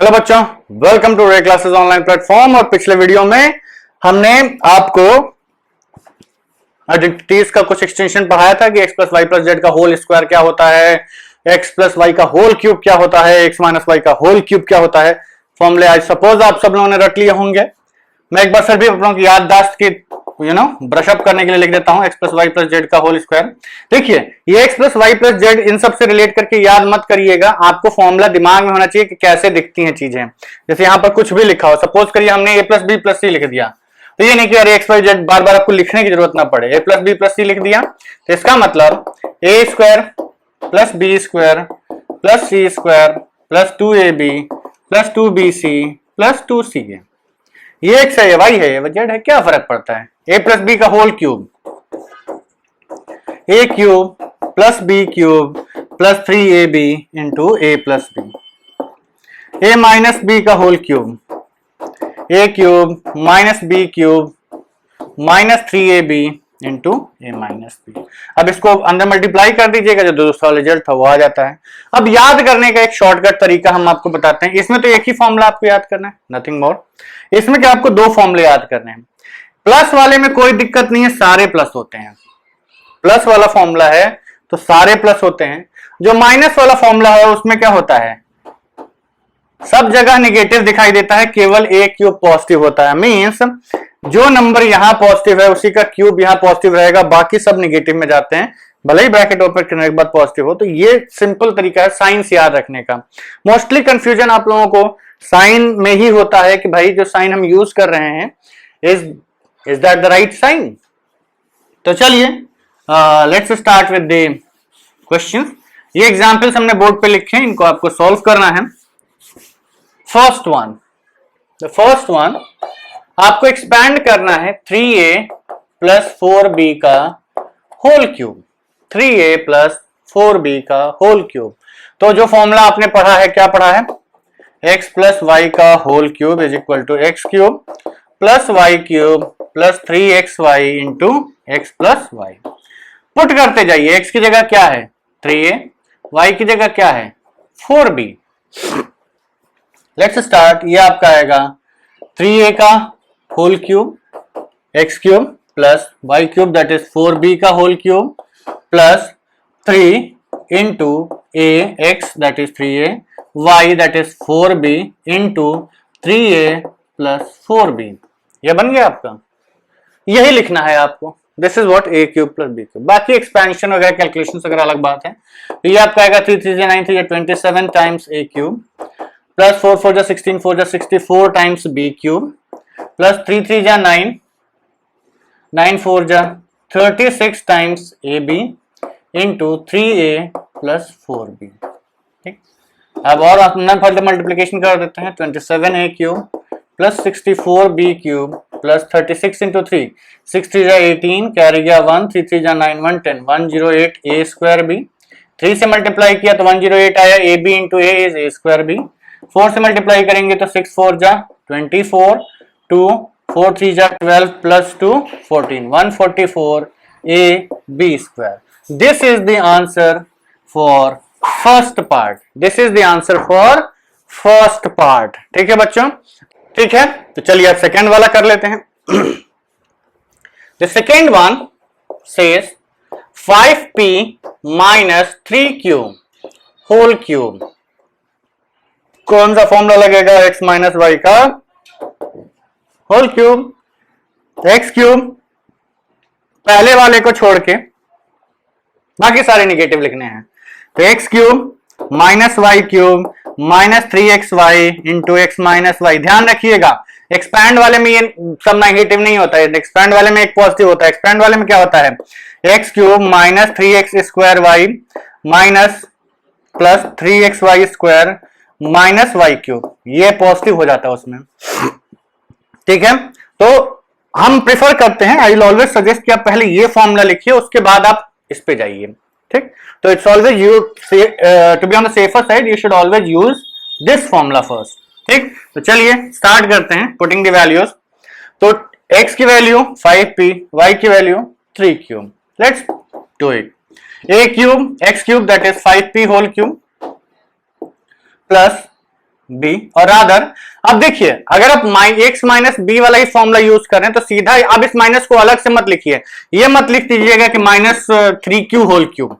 Hello बच्चों, welcome to रे classes online platform. और पिछले वीडियो में हमने आपको आइडेंटिटीज का कुछ एक्सटेंशन पढ़ाया था कि X plus Y plus Z का होल स्क्वायर क्या होता है, एक्स प्लस वाई का होल क्यूब क्या होता है, एक्स माइनस वाई का होल क्यूब क्या होता है। फॉर्मूले आज सपोज आप सब लोगों ने रट लिए होंगे। मैं एक बार फिर भी अपनों की याददाश्त की ब्रशअप करने के लिए लिख देता हूं x plus Y plus Z का होल स्क्वायर। देखिए, ये x plus Y plus z इन सब से रिलेट करके याद मत करिएगा, आपको फॉर्मूला दिमाग में होना चाहिए कि कैसे दिखती हैं चीजें। जैसे यहां पर कुछ भी लिखा हो, सपोज करिए हमने a plus b plus c लिख दिया, तो ये नहीं कि अरे एक्स वाई जेड बार बार आपको लिखने की जरूरत ना पड़े। A plus b plus c लिख दिया तो इसका मतलब a square plus b square plus c square plus 2ab plus 2bc plus 2ca। ये एक्स है, ये वाई है, ये जेड है, क्या फर्क पड़ता है। ए प्लस बी का whole cube, a cube plus b cube plus 3ab into a plus b. A minus b का whole cube, a cube minus B cube minus 3ab into a minus b. अब इसको अंदर multiply कर दीजिएगा, जो दूसरा result था वो आ जाता है। अब याद करने का एक शॉर्टकट तरीका हम आपको बताते हैं। इसमें तो एक ही फॉर्मूला आपको याद करना है, नथिंग मोर। इसमें क्या आपको दो फॉर्मूले याद करने हैं। प्लस वाले में कोई दिक्कत नहीं है, सारे प्लस होते हैं। प्लस वाला फॉर्मूला है तो सारे प्लस होते हैं। जो माइनस वाला फॉर्मूला है उसमें क्या होता है, सब जगह निगेटिव दिखाई देता है, केवल ए क्यूब पॉजिटिव होता है। मींस जो नंबर यहां पॉजिटिव है उसी का क्यूब यहां पॉजिटिव रहेगा, बाकी सब निगेटिव में जाते हैं, भले ही ब्रैकेट ओपन करने के बाद पॉजिटिव हो। तो ये सिंपल तरीका है साइंस याद रखने का। मोस्टली कंफ्यूजन आप लोगों को साइन में ही होता है कि भाई जो साइन हम यूज कर रहे हैं is that the right sign. तो चलिए let's start with the questions. ये एग्जांपल्स हमने बोर्ड पे लिखे हैं, इनको आपको सॉल्व करना है। द फर्स्ट वन आपको एक्सपैंड करना है 3a प्लस 4b का whole cube. 3a plus 4b का होल क्यूब। तो जो फॉर्मूला आपने पढ़ा है, क्या पढ़ा है, x प्लस वाई का whole cube is equal to X cube plus Y cube plus 3xy into x plus Y. Put करते जाइए, x की जगह क्या है 3a, y की जगह क्या है 4b। Let's start. ये आपका आएगा 3a का whole cube X cube plus Y cube that is 4b का whole cube plus 3 into a x that is 3a, y that is 4b into 3a plus 4b। यह बन गया आपका। यही लिखना है आपको, this is what a cube plus b cube. बाकी एक्सपेंशन वगैरह कैलकुलेशन वगैरह अलग बात है। तो ये आपका आएगा 3 3 9 3 27 times a cube plus 4 4 16 4 64 times b cube plus 3 3 9 9 4 36 times ab into 3a plus 4b। ठीक, अब और अपन फर्दर मल्टीप्लीकेशन कर देते हैं। 27a cube plus 64b cube plus 36 into 3, 6 3 18, carry गया 1, 3 3 9 1 10, 108 a स्क्वायर b। 3 से मल्टीप्लाई किया तो 108 आया, ab into a is a square b। 4 से मल्टीप्लाई करेंगे तो 6 4 24, 2 4 3 12 plus 2 14, 144 a b square. This is the answer for first part. This is the answer for first part. ठीक है बच्चों, ठीक है। तो चलिए अब सेकेंड वाला कर लेते हैं। The second one says 5p minus 3q whole cube. कौन सा फॉर्मूला लगेगा, x माइनस वाई का होल क्यूब। एक्स क्यूब पहले वाले को छोड़ के बाकी सारे निगेटिव लिखने हैं। तो X cube minus Y cube minus 3xy into X minus Y. ध्यान रखिएगा, एक्सपैंड वाले में ये सब नेगेटिव नहीं होता है, एक्सपैंड वाले में एक पॉजिटिव होता है। एक्सपैंड वाले में क्या होता है, x cube minus 3x square Y minus plus 3xy square minus Y cube, ये पॉजिटिव हो जाता है उसमें। ठीक है, तो हम प्रेफर करते हैं, आई विल ऑलवेज सजेस्ट कि आप पहले ये फॉर्मूला लिखिए, उसके बाद आप इस पे जाइए। ठीक, तो it's always you to be on the safer side, you should always use this formula first. ठीक, तो चलिए स्टार्ट करते हैं पुटिंग द वैल्यूज। तो x की वैल्यू 5p, y की value 3q। Let's do it. a cube x cube that is 5p whole cube plus B. और rather अब देखिए, अगर आप x माइनस बी वाला ही फॉर्मूला यूज कर रहे हैं तो सीधा अब इस माइनस को अलग से मत लिखिए, ये मत लिख दीजिएगा कि -3q होल क्यूब,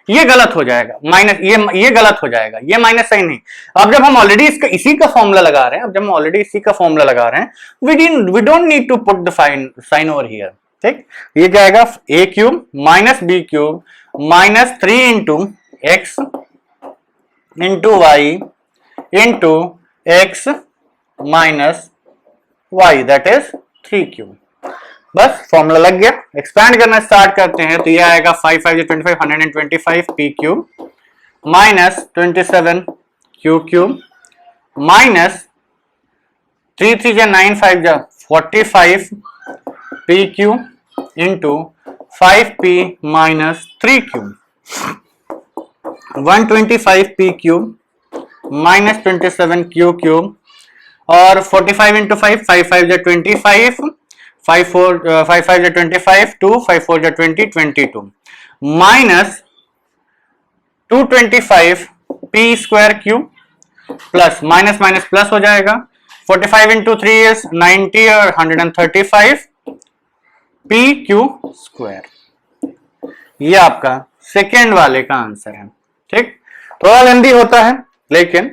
ये गलत हो जाएगा। माइनस ये गलत हो जाएगा, ये माइनस सही नहीं। अब जब हम ऑलरेडी इसका इसी का फॉर्मूला लगा रहे हैं, अब जब हम ऑलरेडी इसी का फॉर्मूला लगा रहे हैं, we don't need to put the sign over here. ठीक, ये क्या आएगा, a cube minus B cube minus 3 into X into Y into X minus Y, that is 3 cube. बस फॉर्मूला लग गया। एक्सपैंड करना स्टार्ट करते हैं तो ये आएगा 5 5 25 125 P cube minus 27 Q cube minus 3 3 9 5 45 P cube into 5p minus 3 cube 125 P cube minus 27 Q cube और 45 into 5 5 5 25 5 5 25 2 5 4 20 22 minus 225 P square cube plus minus minus plus हो जाएगा 45 इंटू 3 इज 90 और 135 पी क्यू स्क्वायर। ये आपका second वाले का answer है। ठीक, थोड़ा लेंदी होता है लेकिन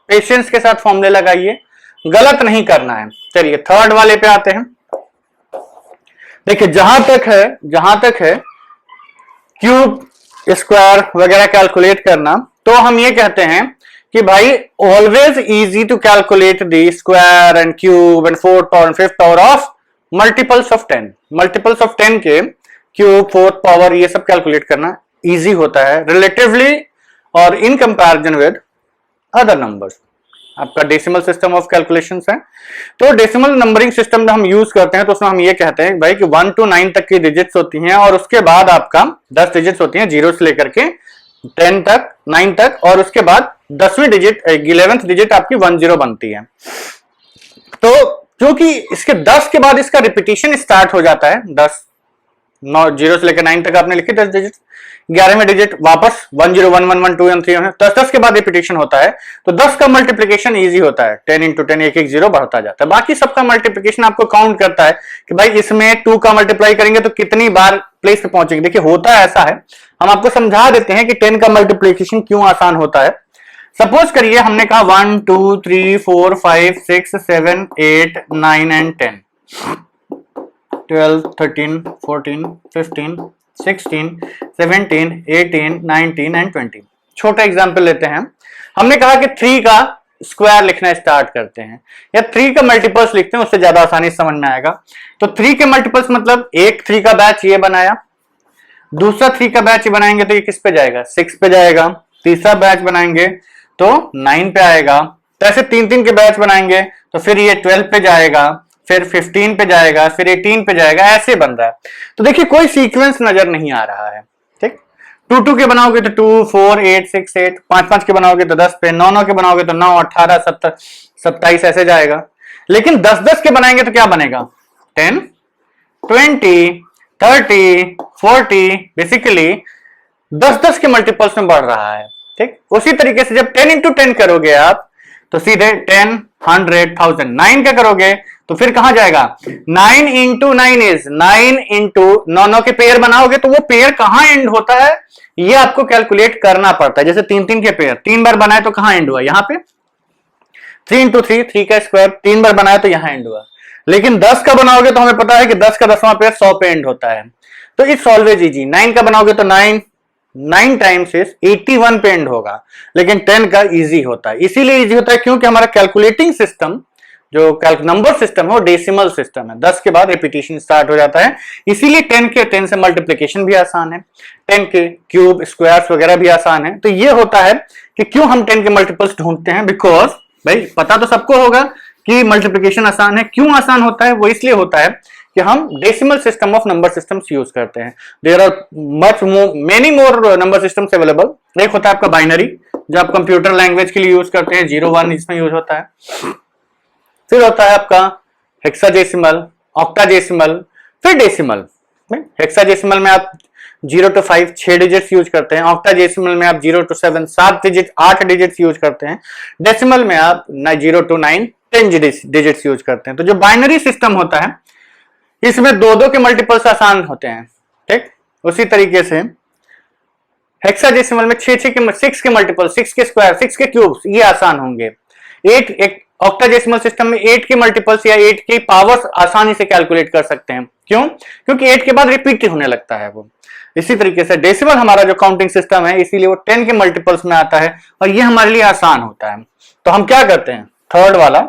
पेशेंस के साथ फॉर्मूले लगाइए, गलत नहीं करना है। चलिए थर्ड वाले पे आते हैं। देखिए जहां तक है क्यूब स्क्वायर वगैरह कैलकुलेट करना, तो हम ये कहते हैं कि भाई always easy to calculate the square and cube and fourth power and fifth power of multiples of 10। Multiples of 10 के क्यूब, फोर्थ पावर, ये सब कैलकुलेट करना इजी होता है रिलेटिवली और in comparison with other numbers. आपका डेसिमल सिस्टम ऑफ कैलकुलेशंस है, तो डेसिमल नंबरिंग सिस्टम में हम यूज करते हैं तो उसमें हम ये कहते हैं भाई कि 1 to 9 तक की डिजिट्स होती हैं और उसके बाद आपका 10 डिजिट्स होती हैं, 0 से लेकर के 10 तक, 9 तक, और उसके बाद 10वीं डिजिट 11th डिजिट आपकी 10 बनती है। तो क्योंकि इसके 10 के बाद इसका रिपीटिशन स्टार्ट हो जाता है, 10 0 से लेकर 9 तक आपने लिखी 10 डिजिट, 11वें डिजिट वापस 1 0 1 1 1 2 1 3 10 के बाद रिपीटिशन होता है, तो 10 का मल्टीप्लिकेशन इजी होता है, 10 इंटू 10 एक एक 0 बढ़ता जाता है। बाकी सबका मल्टीप्लिकेशन आपको काउंट करता है कि भाई इसमें 2 का मल्टीप्लाई करेंगे तो कितनी बार प्लेस पे पहुंचेंगे। देखिए होता है ऐसा है, हम आपको समझा देते हैं कि 10 का मल्टीप्लिकेशन क्यों आसान होता है। सपोज करिए हमने कहा 1 2 3 4 5 6 7 8 9 एंड 10 12 13 14 15 16 17 18 19 एंड 20। छोटा एग्जांपल लेते हैं, हमने कहा कि 3 का स्क्वायर लिखना स्टार्ट करते हैं या 3 का मल्टीपल्स लिखते हैं, उससे ज्यादा आसानी समझ में आएगा। तो 3 के मल्टीपल्स मतलब एक 3 का बैच ये बनाया, दूसरा 3 का बैच बनाएंगे तो ये किस पे जाएगा, 6 पे जाएगा, तीसरा बैच बनाएंगे तो 9 पे आएगा, तो ऐसे 3 के बैच बनाएंगे तो फिर ये 12 पे जाएगा, फिर 15 पे जाएगा, फिर 18 पे जाएगा, ऐसे बन रहा है। तो देखिए कोई सीक्वेंस नजर नहीं आ रहा है। ठीक, 2 के बनाओगे तो 2 4 8 6 8, 5 के बनाओगे तो 10 पे, 9 के बनाओगे तो 9 18 17 27 ऐसे जाएगा। लेकिन 10 के बनाएंगे तो क्या बनेगा, 10 20 30 40, बेसिकली 10 के मल्टीपल्स में बढ़ रहा है। ठीक, उसी तरीके से जब 10 इंटू 10 करोगे आप तो सीधे 10 100 1000, 9 का करोगे तो फिर कहां जाएगा, 9 इंटू 9 इज 9 इंटू 9 के पेयर बनाओगे तो वो पेयर कहां एंड होता है ये आपको कैलकुलेट करना पड़ता है। जैसे 3 के पेयर 3 बार बनाए तो कहां एंड हुआ, यहां पे 3 इंटू 3 का स्क्वायर 3 बार बनाया तो यहां एंड हुआ। लेकिन 10 का बनाओगे तो हमें पता है कि 10 का 10वां पेयर 100 पे एंड होता है, तो इट्स ऑलवेज इजी। 9 का बनाओगे तो 9 टाइम्स इज 81 पे एंड होगा, लेकिन 10 का इजी होता है। इसीलिए इजी होता है क्योंकि हमारा कैलकुलेटिंग सिस्टम जो नंबर सिस्टम है वो डेसिमल सिस्टम है, 10 के बाद रिपीटिशन स्टार्ट हो जाता है। इसीलिए 10 से मल्टीप्लिकेशन भी आसान है, 10 के क्यूब स्क्वायर्स वगैरह भी आसान है। तो ये होता है कि क्यों हम 10 के मल्टीपल्स ढूंढते हैं, बिकॉज भाई पता तो सबको होगा कि मल्टीप्लिकेशन आसान है। क्यों आसान होता है, वो इसलिए होता है कि हम decimal system of number systems use करते हैं। There are many more number systems available. एक होता है आपका बाइनरी जो आप कंप्यूटर लैंग्वेज के लिए यूज करते हैं, 0 1 इसमें यूज होता है। फिर होता है आपका हेक्साडेसिमल, ऑक्टाडेसिमल, फिर डेसिमल। हेक्साडेसिमल में आप 0 to 5 6 डिजिट्स यूज करते हैं, ऑक्टाडेसिमल में आप 0 to 7 7 डिजिट 8 डिजिट्स यूज करते हैं, डेसिमल में आप 0 to 9 10 डिजिट्स यूज करते हैं। तो जो बाइनरी सिस्टम होता है इसमें 2-2 के मल्टीपल्स आसान होते हैं, ठीक। उसी तरीके से हेक्साडेसिमल में 6 के मल्टीपल, 6 के स्क्वायर, 6 के क्यूब्स ये आसान होंगे। 8 एक ऑक्टाडेसिमल सिस्टम में 8 के मल्टीपल्स या 8 के पावर्स आसानी से कैलकुलेट कर सकते हैं। क्यों? क्योंकि 8 के बाद रिपीट होने लगता है वो। इसी तरीके से डेसिमल हमारा जो काउंटिंग सिस्टम है इसीलिए वो 10 के मल्टीपल्स में आता है और ये हमारे लिए आसान होता है। तो हम क्या करते हैं, थर्ड वाला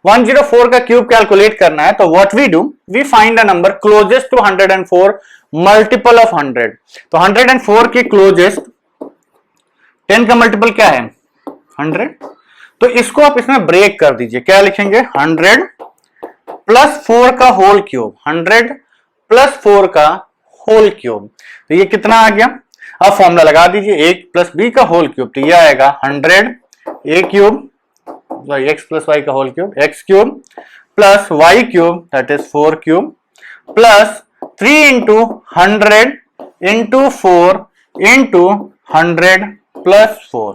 104 का क्यूब कैलकुलेट करना है, तो what we do, we find a number closest to 104 multiple of 100। तो 104 के क्लोजेस्ट 10 का मल्टीपल क्या है 100, तो इसको आप इसमें ब्रेक कर दीजिए। क्या लिखेंगे 100 प्लस 4 का होल क्यूब, 100 प्लस 4 का होल क्यूब, तो ये कितना आ गया। अब फॉर्मूला लगा दीजिए, a प्लस b का होल क्यूब, तो ये आएगा 100 a cube x plus y का whole cube, x cube plus y cube that is 4 cube plus 3 into 100 into 4 into 100 plus 4,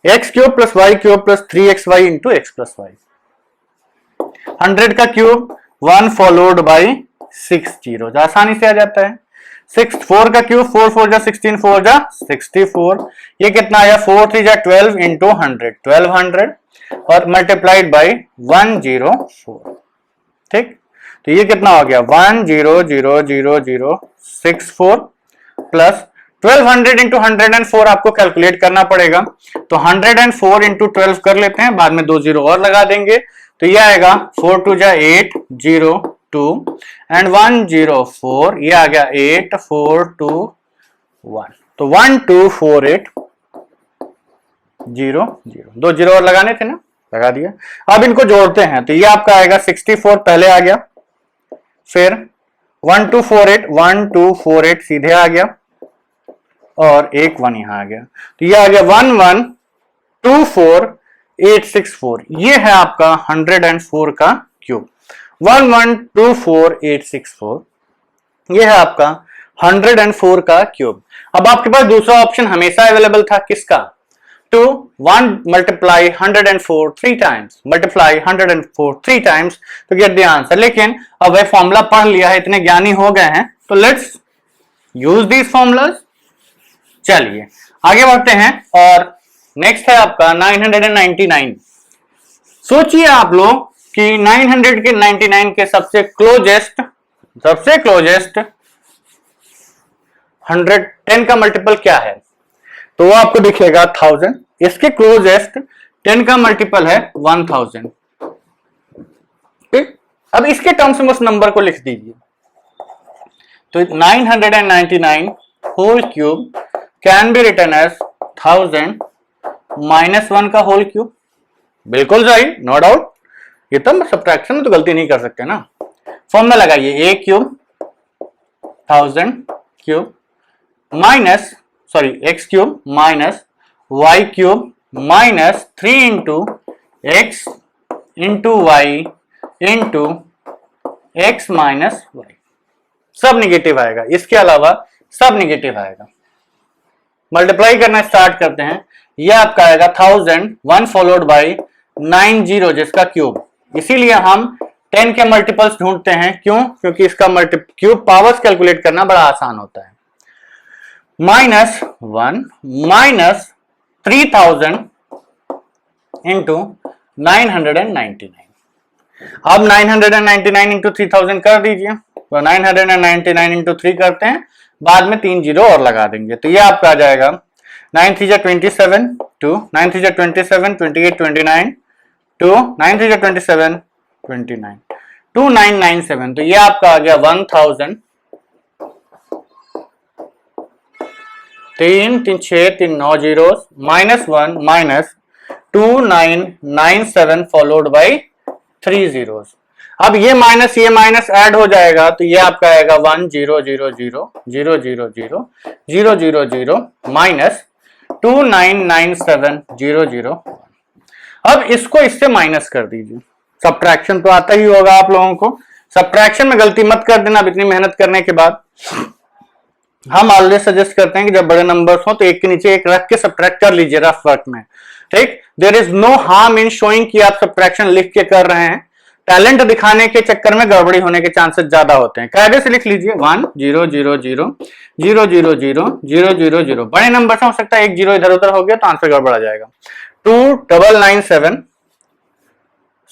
x cube plus y cube plus 3xy into x plus y। 100 का cube 1 followed by 6 zero, आसानी से आ जाता है। 4 का cube 4 4 जा 16, 4 जा 64, ये कितना आया 4 3 जा 12 इंटू 100 1200 और मल्टीप्लाइड बाई 104, ठीक। तो ये कितना हो गया 1000064 प्लस 1200 इंटू 104 आपको कैलकुलेट करना पड़ेगा। तो 104 इंटू 12 कर लेते हैं, बाद में 2 जीरो और लगा देंगे, तो ये आएगा 4 2 जा 8 0 2 एंड 104, ये आ गया 8 4 2 1, तो 1248 0 0, 2 जीरो और लगाने थे ना, लगा दिया। अब इनको जोड़ते हैं, तो ये आपका आएगा 64 पहले आ गया, फिर 1248 सीधे आ गया और एक 1 यहां आ गया, तो ये आ गया 1124864, ये है आपका 104 का क्यूब। 1124864 ये है आपका 104 का क्यूब। अब आपके पास दूसरा ऑप्शन हमेशा अवेलेबल था, किसका, to 1 multiply 104 3 times, multiply 104 3 times to get the answer. लेकिन अब वह फॉर्मूला पढ़ लिया है, इतने ज्ञानी हो गए हैं, तो लेट्स यूज दीज फॉर्मूलाज। चलिए आगे बढ़ते हैं और नेक्स्ट है आपका 999। सोचिए आप लोग कि 900 के 99 के सबसे क्लोजेस्ट 110 का मल्टीपल क्या है, तो वो आपको दिखेगा 1000। इसके क्लोजेस्ट 10 का मल्टीपल है 1000, ठीक। अब इसके टर्म्स में उस नंबर को लिख दीजिए, तो 999 whole cube can be written as 1000 minus 1 का होल क्यूब। बिल्कुल सही, नो डाउट, ये तो सब्ट्रैक्शन में तो गलती नहीं कर सकते ना। फॉर्मूला लगाइए, a cube 1000 cube minus x cube minus y cube minus 3 into x into y into x minus y, सब निगेटिव आएगा, इसके अलावा सब निगेटिव आएगा। मल्टीप्लाई करना स्टार्ट करते हैं, यह आपका आएगा 1000 1 फॉलोड बाई 90 जिसका क्यूब, इसीलिए हम 10 के मल्टीपल्स ढूंढते हैं। क्यों? क्योंकि इसका क्यूब पावर्स कैलकुलेट करना बड़ा आसान होता है। माइनस 1 माइनस 3000 इंटू 999, अब 999 इंटू 3000 कर दीजिए, तो 999 इंटू 3 करते हैं, बाद में 3 जीरो और लगा देंगे, तो ये आपका आ जाएगा 9 3 27 2 9 3 27 28 29 2 9 3 27 29 2997, तो ये आपका आ गया 1000 3 3 6 3 9 zero minus 1 minus 2997 followed by 3 zeros. अब ये माइनस ऐड हो जाएगा, तो ये आपका आएगा 1 0 0 0 0 0 0 0 0 0 माइनस 2997 0 0 1। अब इसको इससे माइनस कर दीजिए, सब्ट्रैक्शन तो आता ही होगा आप लोगों को, सब्ट्रैक्शन में गलती मत कर देना अब इतनी मेहनत करने के बाद। हम ऑलवेज सजेस्ट करते हैं कि जब बड़े नंबर्स हो तो एक के नीचे एक रख के सब्ट्रैक्ट कर लीजिए रफ वर्क में, ठीक। There is no harm in showing कि आप सब्ट्रैक्शन लिख के कर रहे हैं, टैलेंट दिखाने के चक्कर में गड़बड़ी होने के चांसेस ज्यादा होते हैं। कायदे से लिख लीजिए 1 0 0 0 0 0 0 0 0 0। बड़े नंबर से हो सकता है एक जीरो इधर उधर हो गया तो आंसर गड़बड़ा जाएगा। 2997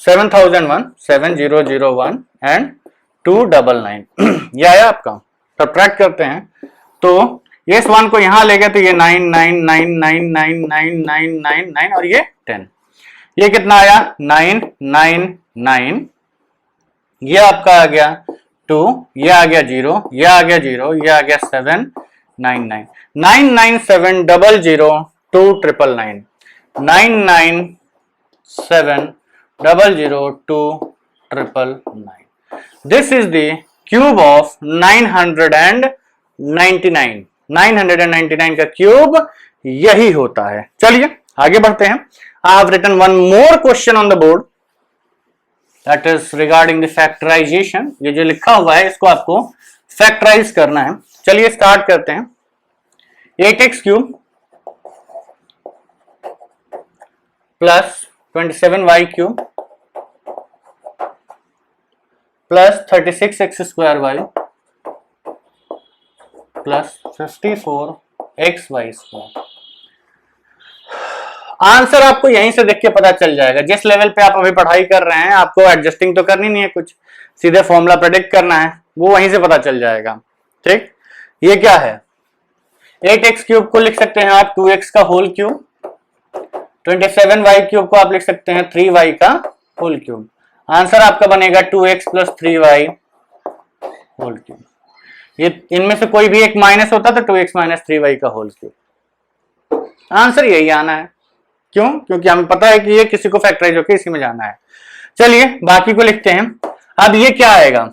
7001 7001 एंड 299 ये आया आपका। सब्ट्रैक्ट करते हैं तो इस 1 को यहां ले गए तो ये 9 9 9 9 9 9 9 9 9 और ये 10। ये कितना आया 9 9 9। ये आपका आ गया 2, ये आ गया 0, ये आ गया 0, ये आ गया 7 9 9 9 9 7 0 0 2 999 9 9 7 0 0 2 999। This is the cube of 999। 999 का क्यूब यही होता है। चलिए आगे बढ़ते हैं। I have written one more question on the board that is regarding the factorization। ये जो लिखा हुआ है इसको आपको फैक्टराइज करना है। चलिए स्टार्ट करते हैं। 8x cube plus 27y cube plus 36x square Y plus 54xy square. Answer आपको यहीं से देख के पता चल जाएगा। जिस लेवल पे आप अभी पढ़ाई कर रहे हैं आपको एडजस्टिंग तो करनी नहीं है, कुछ सीधे फॉर्मूला प्रेडिक्ट करना है, वो वहीं से पता चल जाएगा, ठीक। ये क्या है 8x क्यूब को लिख सकते हैं आप 2x का होल क्यूब, 27y क्यूब को आप लिख सकते हैं 3y का होल क्यूब। आंसर आपका बनेगा 2x plus 3y whole cube. ये इनमें से कोई भी एक माइनस होता तो 2x माइनस 3y का होल क्यूब। आंसर यही आना है। क्यों? क्योंकि हमें पता है कि ये किसी को फैक्टराइज होकर इसी में जाना है। चलिए बाकी को लिखते हैं। अब ये क्या आएगा,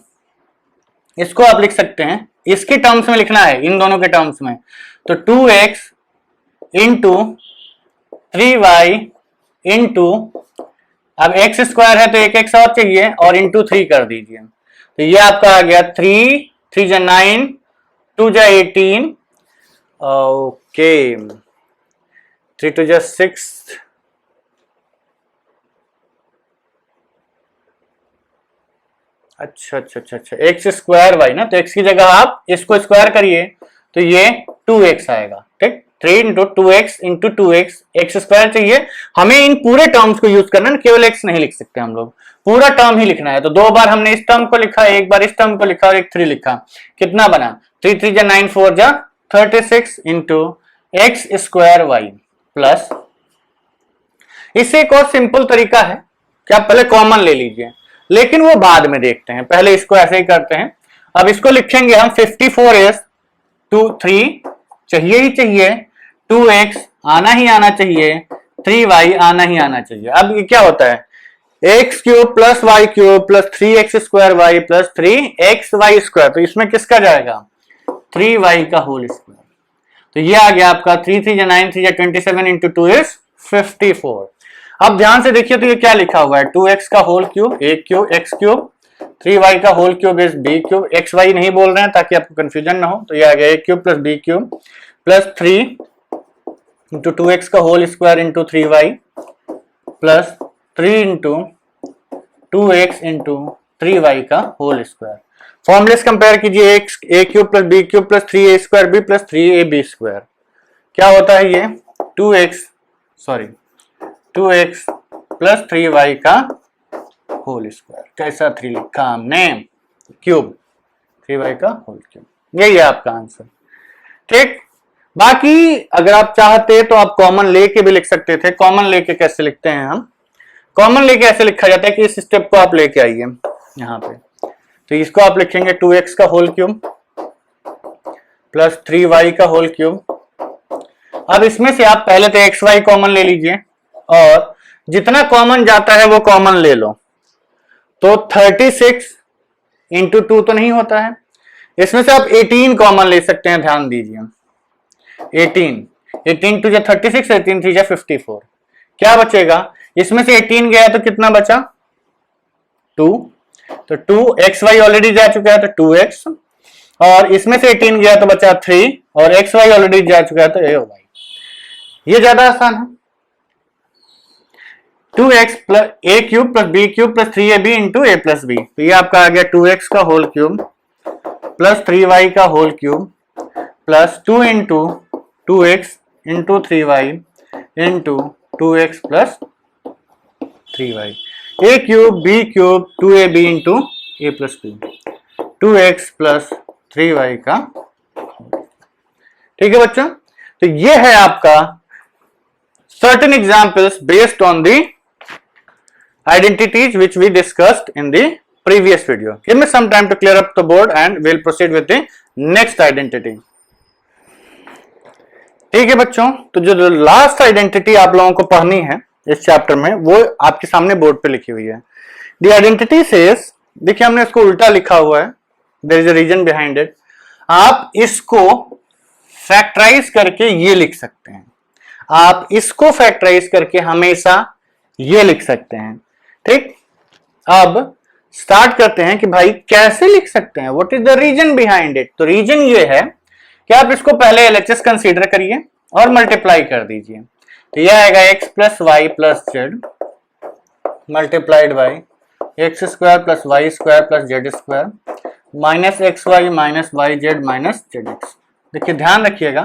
इसको आप लिख सकते हैं इसके टर्म्स में लिखना है, इन दोनों के टर्म्स में। तो 2x इंटू 3y इंटू, अब x स्क्वायर है तो एक x और चाहिए और इंटू 3 कर दीजिए। तो ये आपका आ गया 3 3 जा 9 2 जा 18, ओके 3 2 जा 6, अच्छा अच्छा अच्छा अच्छा एक्स स्क्वायर वाई ना, तो x की जगह आप इसको स्क्वायर करिए तो ये 2x आएगा, ठीक। 3 into 2x into 2x, x square चाहिए हमें। इन पूरे टर्म्स को यूज करना है, केवल x नहीं लिख सकते हम लोग, पूरा टर्म ही लिखना है। तो 2 बार हमने इस टर्म को लिखा, एक बार इस टर्म को लिखा और एक 3 लिखा। कितना बना 3 3 जा 9 4 जा 36 into x square Y plus, इससे एक और सिंपल तरीका है कि आप पहले कॉमन ले लीजिए, लेकिन वो बाद में देखते हैं, पहले इसको ऐसे ही करते हैं। अब इसको लिखेंगे हम 54s 3 चाहिए ही चाहिए, 2x आना ही आना चाहिए, 3y आना ही आना चाहिए। अब ये क्या होता है x cube plus Y cube plus 3x square Y plus 3xy square, तो इसमें किसका जाएगा 3y का होल स्क्वायर। तो ये आ गया आपका 3 3 जा 9 3 जा 27 इंटू 2 इज 54। अब ध्यान से देखिए तो ये क्या लिखा हुआ है 2x का whole cube a cube x cube, 3y का whole cube is b cube, xy नहीं बोल रहे हैं ताकि आपको कंफ्यूजन ना हो। तो ये आ गया a cube plus b cube plus 3 into 2x का whole square into 3y plus 3 into 2x into 3y का होल स्क्वायर। फॉर्मूले कंपेयर कीजिए, a cube plus b cube plus 3a square b plus 3ab square, क्या होता है ये 2x plus 3y का whole square. कैसा 3 लिखा हमने क्यूब, 3y का होल क्यूब, यही है आपका आंसर, ठीक। बाकी अगर आप चाहते तो आप कॉमन लेके भी लिख सकते थे। कॉमन लेके कैसे लिखते हैं हम, कॉमन लेके ऐसे लिखा जाता है कि इस स्टेप को आप लेके आइए यहाँ पे, तो इसको आप लिखेंगे 2x का होल क्यूब प्लस 3y का होल क्यूब। अब इसमें से आप पहले तो xy कॉमन ले लीजिए और जितना कॉमन जाता है वो कॉमन ले लो। तो 36 इंटू 2 तो नहीं होता है, इसमें से आप 18 कॉमन ले सकते हैं, ध्यान दीजिए 18 2 जा 36, 18 3 जा 54, क्या बचेगा इसमें से 18 गया तो कितना बचा 2, तो 2 xy ऑलरेडी जा चुका है तो 2x, और इसमें से 18 गया तो बचा 3 और एक्स वाई ऑलरेडी जा चुका है तो ए और वाई। ये ज्यादा आसान है। 2x plus a cube plus b cube plus 3ab into a plus b, तो ये आपका आ गया 2x का होल क्यूब प्लस 3y का whole cube plus 2 into 2x into 3y into 2x plus 3y, a cube b cube 2ab into a plus b, 2x plus 3y का। ठीक है बच्चों, तो ये है आपका certain examples based on the identities which we discussed in the previous video. Give me some time to clear up the board and we'll proceed with the next identity. ठीक है बच्चों, तो जो लास्ट आइडेंटिटी आप लोगों को पढ़नी है इस चैप्टर में वो आपके सामने बोर्ड पे लिखी हुई है। The identity says, देखिए हमने इसको उल्टा लिखा हुआ है, there is a reason behind it. आप इसको फैक्टराइज करके ये लिख सकते हैं, आप इसको फैक्टराइज करके हमेशा ये लिख सकते हैं। ठीक, अब स्टार्ट करते हैं कि भाई कैसे लिख सकते हैं, what is the reason behind it. तो रीजन ये है कि आप इसको पहले LHS कंसीडर करिए और मल्टीप्लाई कर दीजिए, तो यह आएगा x plus Y plus z multiplied by x square plus y square plus z square minus x y minus y z minus z x. देखिए ध्यान रखिएगा,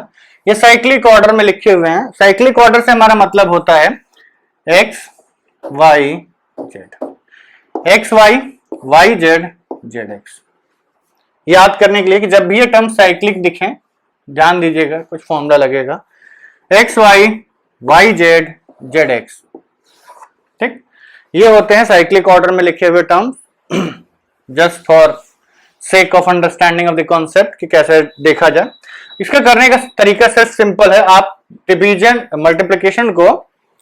ये साइक्लिक ऑर्डर में लिखे हुए हैं। साइक्लिक ऑर्डर से हमारा मतलब होता है x y z, x y y z z x. याद करने के लिए कि जब भी ये टर्म साइक्लिक दिखें ध्यान दीजिएगा, कुछ फॉर्मूला लगेगा x y y z z x. ठीक, ये होते हैं साइक्लिक ऑर्डर में लिखे हुए terms, just for sake of understanding of the concept कि कैसे देखा जाए। इसका करने का तरीका सिर्फ सिंपल है, आप डिवीजन मल्टीप्लिकेशन को,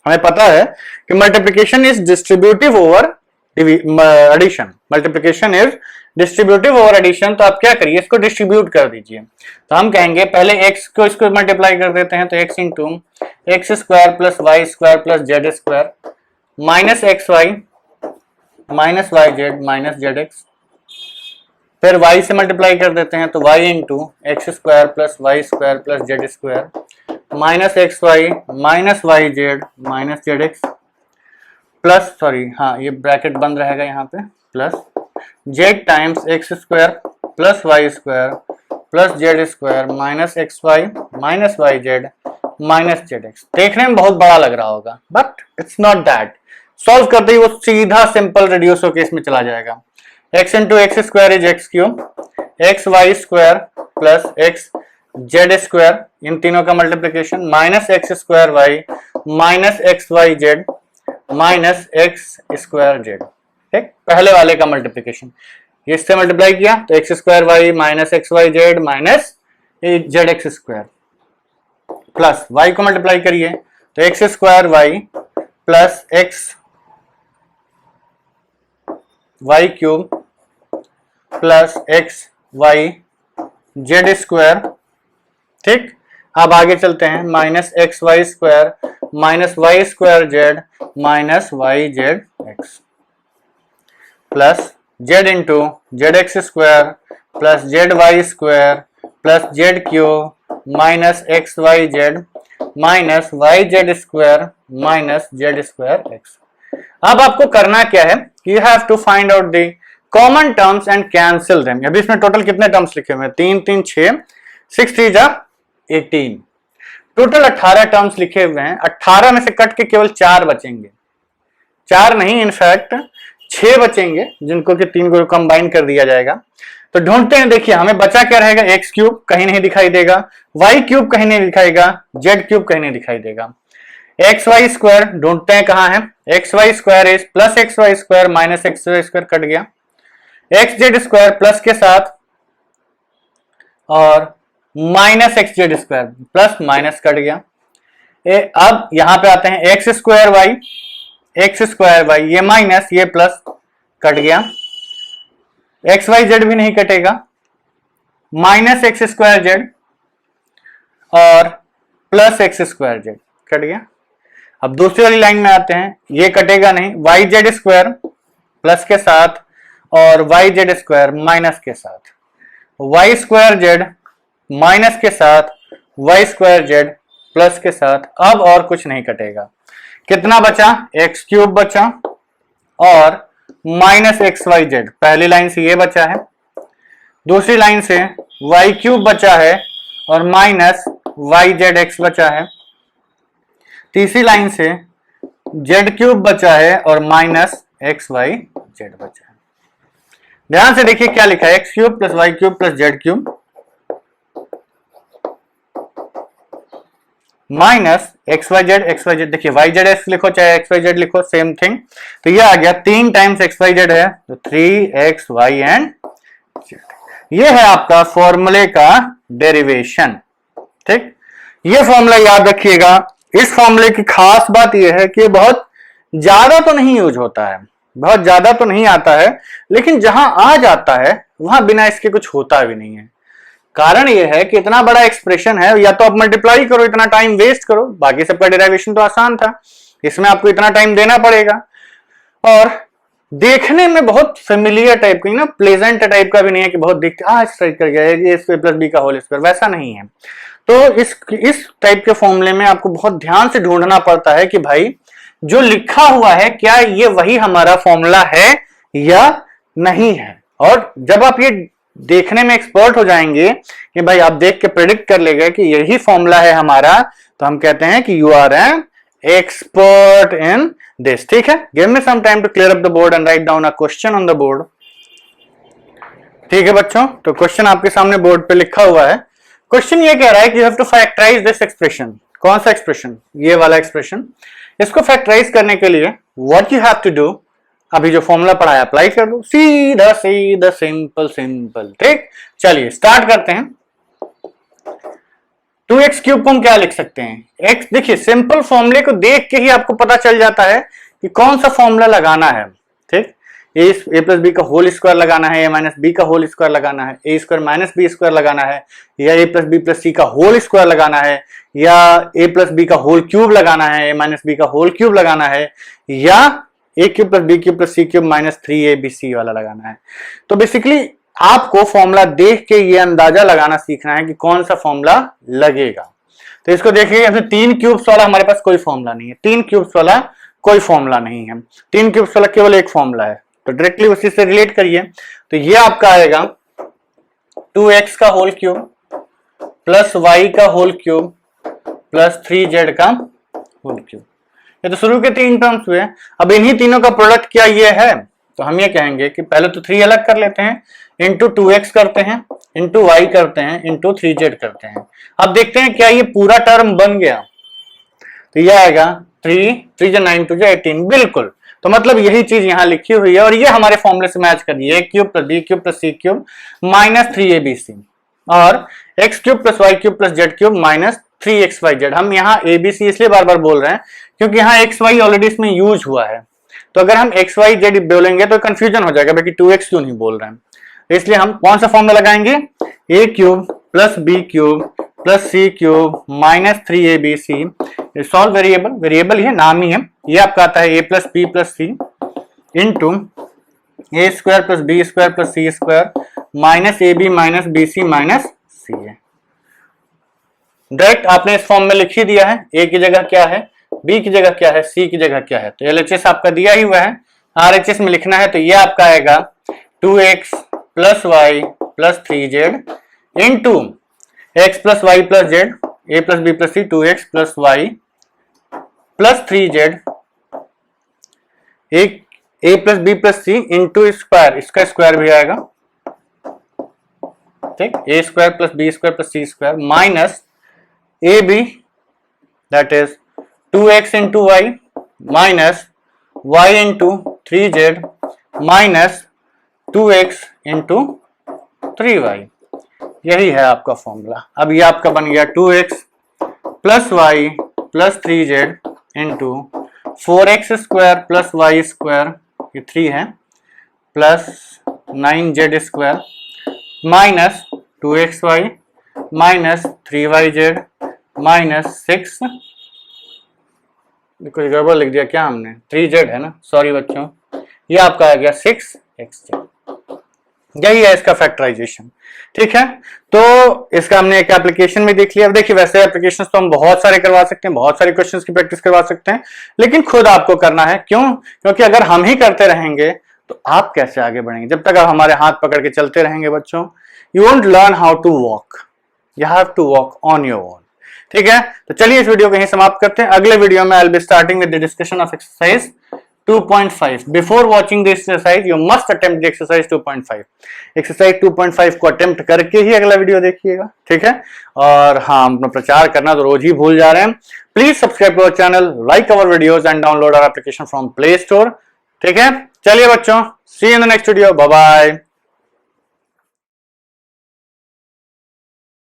हमें पता है कि multiplication is distributive over addition, multiplication is distributive over addition. तो आप क्या करिए, इसको डिस्ट्रीब्यूट कर दीजिए। तो हम कहेंगे पहले x को इसको मल्टीप्लाई कर देते हैं, तो x into x square plus y square plus z square minus x y minus y z minus z x. फिर y से मल्टीप्लाई कर देते हैं, तो y into x square plus y square plus z square minus x y minus y z minus z x plus, sorry हाँ ये bracket बंद रहेगा यहाँ पे, plus z times x square plus y square plus z square minus x y minus y z minus z x. देखने में बहुत बड़ा लग रहा होगा but it's not that. Solve करते ही वो सीधा सिंपल रेडियस केस में चला जाएगा। x into x square is x cube, x y square plus x z square, इन तीनों का multiplication minus x square Y minus x y z minus x square z. ठीक, पहले वाले का मल्टीप्लीकेशन इससे मल्टीप्लाई किया तो x square Y minus x y z minus z x square, plus y को मल्टीप्लाई करिए तो x square Y plus x y cube plus x y z square. ठीक, अब आगे चलते हैं, minus x y square minus y square z minus y z x plus z into z x square plus z y square plus z cube minus x y z minus y z square minus z square x. अब आपको करना क्या है, you have to find out the common terms and cancel them. अभी इसमें total कितने terms लिखे हुए हैं, 3 3 6 6 3 जा 18, टोटल 18 टर्म्स लिखे हुए हैं। 18 में से कट के केवल 4 बचेंगे, 4 नहीं इनफैक्ट 6 बचेंगे, जिनको कि 3 को कंबाइन कर दिया जाएगा। तो ढूंढते हैं, देखिए हमें बचा क्या रहेगा, एक्स क्यूब कहीं नहीं दिखाई देगा, वाई क्यूब कहीं नहीं दिखाएगा, जेड क्यूब कहीं नहीं दिखाई देगा। एक्स वाई स्क्वायर ढूंढते हैं कहां है, x y square is plus x y square minus x y square cut गया, एक्स जेड स्क्वायर प्लस के साथ और माइनस x z square plus minus cut गया। अब यहां पे आते हैं, एक्स स्क्वायर वाई ये माइनस ये प्लस कट गया, एक्स वाई जेड भी नहीं कटेगा, माइनस एक्स स्क्वायर जेड और plus x square z cut गया। अब दूसरी वाली लाइन में आते हैं, ये कटेगा नहीं, वाई जेड स्क्वायर प्लस के साथ और वाई जेड स्क्वायर माइनस के साथ, वाई स्क्वायर जेड माइनस के साथ वाई स्क्वायर जेड प्लस के साथ, अब और कुछ नहीं कटेगा। कितना बचा? एक्स क्यूब बचा और माइनस एक्स वाई जेड, पहली लाइन से ये बचा है, दूसरी लाइन से वाई क्यूब बचा है और माइनस वाई जेड एक्स बचा है, तीसरी लाइन से जेड क्यूब बचा है और माइनस एक्स वाई जेड बचा है। ध्यान से देखिए क्या लिखा है, x cube plus Y cube plus z cube minus x y z, देखिए वाई जेड एक्स लिखो चाहे एक्स वाई जेड लिखो, सेम थिंग। तो ये आ गया 3 टाइम्स एक्स वाई जेड है तो 3x y एंड जेड। ये है आपका फॉर्मूले का डेरिवेशन। ठीक, ये फॉर्मूला याद रखिएगा। इस फॉर्मूले की खास बात यह है कि बहुत ज्यादा तो नहीं यूज होता है, बहुत ज्यादा तो नहीं आता है, लेकिन जहां आ जाता है वहां बिना इसके कुछ होता भी नहीं है। कारण यह है कि इतना बड़ा एक्सप्रेशन है, या तो आप मल्टीप्लाई करो, इतना टाइम वेस्ट करो, बाकी सबका डेरिवेशन तो आसान था, इसमें आपको इतना टाइम देना पड़ेगा। और देखने में बहुत फेमिलियर टाइप का, ना प्लेजेंट टाइप का भी नहीं है कि बहुत दिखते स्ट्राइक कर गया ये स्क्वायर प्लस बी का होल स्क्वायर, वैसा नहीं है। तो इस टाइप के फॉर्मूले में आपको बहुत ध्यान से ढूंढना पड़ता है कि भाई जो लिखा हुआ है क्या ये वही हमारा फॉर्मूला है या नहीं है। और जब आप ये देखने में एक्सपर्ट हो जाएंगे कि भाई आप देख के प्रेडिक्ट कर लेगा कि यही फॉर्मूला है हमारा, तो हम कहते हैं कि you are an expert in this. ठीक है, give me some time to clear up the board and write down a question on the board. ठीक है बच्चों, तो क्वेश्चन आपके सामने बोर्ड पे लिखा हुआ है। क्वेश्चन ये कह रहा है कि you have to factorize this expression. कौन सा एक्सप्रेशन? ये वाला एक्सप्रेशन। इसको फैक्टराइज करने के लिए what you have to do, अभी जो फॉर्मूला पढ़ाया अप्लाई कर दो, सीधा सीधा सिंपल सिंपल। ठीक, चलिए स्टार्ट करते हैं। 2x क्यूब को हम क्या लिख सकते हैं? x, देखिए सिंपल फॉर्मूले को देख के ही आपको पता चल जाता है कि कौन सा फॉर्मूला लगाना है। ठीक, ए प्लस बी का होल स्क्वायर लगाना है, ए माइनस बी का होल स्क्वायर लगाना है, a square minus b square लगाना है, या a plus b plus c का होल स्क्वायर लगाना है, या ए प्लस बी का होल क्यूब लगाना है, ए माइनस बी का होल क्यूब लगाना है, या a cube plus b cube plus c cube minus 3ab वाला लगाना है। तो बेसिकली आपको फॉर्मूला देख के ये अंदाजा लगाना सीखना है कि कौन सा फॉर्मूला लगेगा। तो इसको देखिए, 3 क्यूब्स वाला हमारे पास कोई फॉर्मूला नहीं है, 3 क्यूब्स वाला कोई फॉर्मूला नहीं है, 3 क्यूब्स वाला केवल एक फॉर्मूला है, तो डायरेक्टली उसी से रिलेट करिए। तो ये आपका आएगा 2x का होल क्यूब प्लस y का होल क्यूब प्लस 3z का होल क्यूब। ये तो शुरू के 3 टर्म्स हुए। अब इन्हीं तीनों का प्रोडक्ट क्या ये है, तो हम ये कहेंगे कि पहले तो 3 अलग कर लेते हैं, इंटू 2x करते हैं, इंटू y करते हैं, इंटू 3z करते हैं। अब देखते हैं क्या ये पूरा टर्म बन गया। तो ये आएगा 3 जा 9 2 जा 18, बिल्कुल। तो मतलब यही चीज यहां लिखी हुई है और ये हमारे फॉर्मूले से मैच कर रही है, a cube plus b cube plus c cube minus 3abc और x cube plus y cube plus z cube minus 3xyz। हम यहाँ abc इसलिए बार बार बोल रहे हैं क्योंकि यहाँ xy ऑलरेडी इसमें यूज हुआ है, तो अगर हम xyz बोलेंगे तो कंफ्यूजन हो जाएगा कि 2x क्यों नहीं बोल रहे हैं। इसलिए हम कौन सा फॉर्मूला लगाएंगे, a cube plus b cube plus c cube minus 3abc। Solve variable, variable ये नाम ही है, ये आपका आता है a plus b plus c into a square plus b square plus c square minus a b minus b c minus c है। Direct आपने इस फॉर्म में लिख ही दिया है, ए की जगह क्या है, बी की जगह क्या है, सी की जगह क्या है। तो एलएचएस आपका दिया ही हुआ है, आरएचएस में लिखना है। तो ये आपका आएगा 2x plus Y plus 3z into x plus Y plus z, a plus b plus c 2x plus Y plus 3z एक a plus b plus c into square, इसका स्क्वायर भी आएगा। ठीक, a square plus b square plus c square minus a b that is 2x into y minus y into 3z minus 2x into 3y। यही है आपका formula. अब ये आपका बन गया 2x plus Y plus 3z into 4x square plus y square, ये 3 है, plus 9z square minus 2xy minus 3yz minus 6, कुछ गड़बड़ लिख दिया क्या हमने, 3z है ना, सॉरी बच्चों, ये आपका आ गया 6xz। यही है इसका फैक्टराइजेशन। ठीक है, तो इसका हमने एक एप्लीकेशन में देख लिया। अब देखिए वैसे एप्लीकेशन तो हम बहुत सारे करवा सकते हैं, बहुत सारे क्वेश्चंस की प्रैक्टिस करवा सकते हैं, लेकिन खुद आपको करना है। क्यों? क्योंकि अगर हम ही करते रहेंगे तो आप कैसे आगे बढ़ेंगे? जब तक आप हमारे हाथ पकड़ के चलते रहेंगे बच्चों, you won't learn how to walk, you have to walk on your own. ठीक है, तो चलिए इस वीडियो को यहीं समाप्त करते हैं। अगले वीडियो में I will be starting with the discussion of exercise 2.5. Before watching this exercise, you must attempt the exercise 2.5. Exercise 2.5 को अटेम्प्ट करके ही अगला वीडियो देखिएगा। ठीक है, और हाँ, अपना प्रचार करना तो रोज ही भूल जा रहे हैं। Please subscribe to our channel, like our videos and download our application from Play Store. ठीक है, चलिए बच्चों, see you in the next video, bye bye.